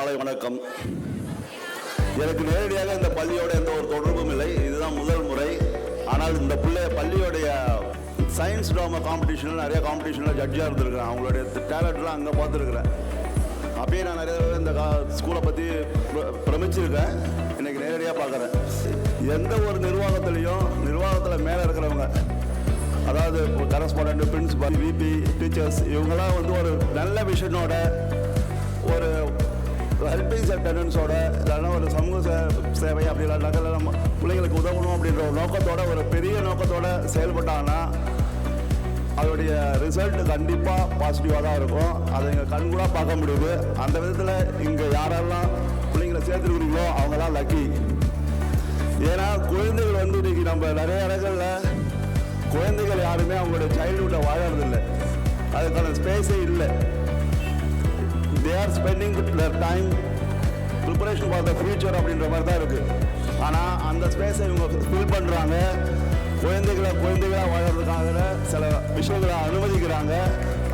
மாலை வணக்கம். எனக்கு நேரடியாக இந்த பள்ளியோட எந்த ஒரு தொடர்பும் இல்லை. இதுதான் முதல் முறை. ஆனால் இந்த பள்ளியோடைய சயின்ஸ் ட்ராமா காம்படிஷனில் நிறைய காம்படிஷனில் ஜட்ஜாக இருந்திருக்கிறேன். அவங்களுடைய டேலண்ட்லாம் அங்கே பார்த்துருக்குறேன். அப்பயே நான் நிறைய இந்த ஸ்கூலை பற்றி பிரமிச்சிருக்கேன். இன்றைக்கி நேரடியாக பார்க்குறேன். எந்த ஒரு நிர்வாகத்தில் மேலே இருக்கிறவங்க, அதாவது கரஸ்பாண்டன்ட், பிரின்சிபல், விபி, டீச்சர்ஸ், இவங்களாம் வந்து ஒரு நல்ல விஷனோட, ஒரு ஹெல்பிங் டெண்டன்ஸோட, இல்லைன்னா ஒரு சமூக சேவை அப்படி இல்லைனாக்கா நம்ம பிள்ளைங்களுக்கு உதவணும் அப்படின்ற ஒரு நோக்கத்தோட, ஒரு பெரிய நோக்கத்தோடு செயல்பட்டாங்கன்னா அதோடைய ரிசல்ட் கண்டிப்பாக பாசிட்டிவாக தான் இருக்கும். அதை இங்கே கண்கூடாக பார்க்க முடியுது. அந்த விதத்தில் இங்கே யாரெல்லாம் பிள்ளைங்களை சேர்த்துருக்குறீங்களோ அவங்களாம் லக்கி. ஏன்னா குழந்தைகள் வந்து இன்றைக்கி நம்ம நிறைய இடங்களில் குழந்தைகள் யாருமே அவங்களுடைய சைல்ட்ஹுட்டை வாழறதில்லை. அதுக்கான ஸ்பேஸே இல்லை. They are spending their time preparation for the future அப்படின்ற மாதிரி தான் இருக்குது. ஆனால் அந்த ஸ்பேஸை இவங்க ஃபில் பண்ணுறாங்க. குழந்தைகளாக வாழறதுக்காக சில விஷயங்களை அனுமதிக்கிறாங்க.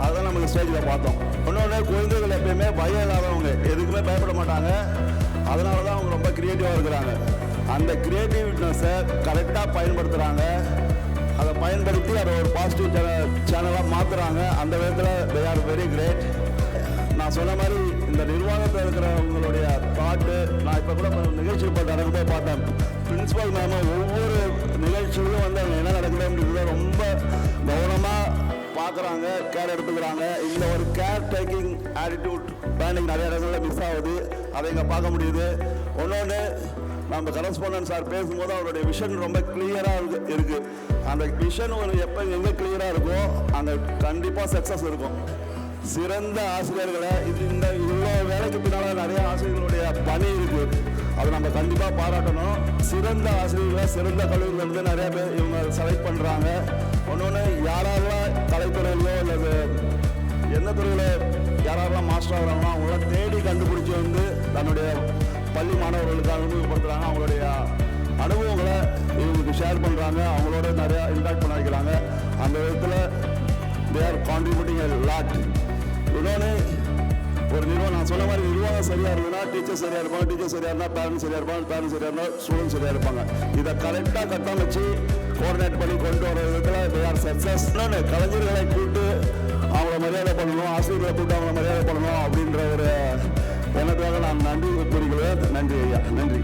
அதுதான் நம்ம ஸ்டேஜில் பார்த்தோம். இன்னொன்று, குழந்தைகள் எப்பயுமே பயம் இல்லாதவங்க, எதுக்குமே பயப்பட மாட்டாங்க. அதனால தான் அவங்க ரொம்ப க்ரியேட்டிவாக இருக்கிறாங்க. அந்த க்ரியேட்டிவ்னஸை கரெக்டாக பயன்படுத்துகிறாங்க. அதை பயன்படுத்தி அதை ஒரு பாசிட்டிவ் சேனலாக மாற்றுறாங்க. அந்த விதத்தில் தே ஆர் வெரி கிரேட். நான் சொன்ன மாதிரி இந்த நிர்வாகத்தில் இருக்கிறவங்களுடைய தாட்டு, நான் இப்போ கூட நிகழ்ச்சி நடக்கும்போது பார்த்தேன். பிரின்சிபல் மேம் ஒவ்வொரு நிகழ்ச்சியிலும் வந்து அவங்க என்ன நடக்குது அப்படின்றத ரொம்ப கவனமாக பார்க்குறாங்க, கேர் எடுத்துக்கிறாங்க. இந்த ஒரு கேர் டேக்கிங் ஆட்டிடியூட் பிளானிங் நிறைய இடங்களில் மிஸ் ஆகுது. அதை இங்கே பார்க்க முடியுது. ஒன்னொன்று, நம்ம கரஸ்பாண்டன்ட் சார் பேசும்போது அவருடைய விஷன் ரொம்ப கிளியராக இருக்குது. அந்த விஷன் எப்போ எங்கே கிளியராக இருக்கோ அங்கே கண்டிப்பாக சக்ஸஸ் இருக்கும். சிறந்த ஆசிரியர்களை இந்த இவ்வளோ வேலைக்கு பின்னால் நிறைய ஆசிரியர்களுடைய பணி இருக்குது. அதை நம்ம கண்டிப்பாக பாராட்டணும். சிறந்த ஆசிரியர்களை சிறந்த கல்லூரியிலிருந்து நிறைய பேர் இவங்க செலக்ட் பண்ணுறாங்க. ஒன்று யாரெல்லாம் கலைத்துறையிலோ இல்லை எந்த துறையில் யாரெல்லாம் மாஸ்டர் ஆகிறாங்களோ அவங்கள தேடி கண்டுபிடிச்சி வந்து தன்னுடைய பள்ளி மாணவர்களுக்கு அறிமுகப்படுத்துகிறாங்க. அவங்களுடைய அனுபவங்களை இவங்களுக்கு ஷேர் பண்ணுறாங்க. அவங்களோட நிறையா இன்ட்ராக்ட் பண்ண வைக்கிறாங்க. அந்த விதத்தில் they are contributing a lot. இன்னொன்று, ஒரு நிர்வாகம், நான் சொன்ன மாதிரி நிர்வாகம் சரியாக இருந்ததுன்னா டீச்சர் சரியாக இருப்பாங்க, டீச்சர் சரியாக இருந்தால் பேரண்ட்ஸ் சரியாக இருப்பாங்க, பேரண்ட்ஸ் சரியாக இருந்தால் ஸ்டூடெண்ட்ஸ் சரியாக இருப்பாங்க. இதை கரெக்டாக கட்டமைச்சு கோஆர்டினேட் பண்ணி கொண்டு வர விதத்தில் தே ஆர் சக்ஸஸ். இன்னொன்று, கலைஞர்களை கூப்பிட்டு அவங்கள மரியாதை பண்ணணும், ஆசிரியர்களை கூப்பிட்டு அவங்கள மரியாதை பண்ணணும் அப்படின்ற ஒரு எண்ணத்துக்காக நான் நன்றி கூறுகிறேன். நன்றி ஐயா, நன்றி.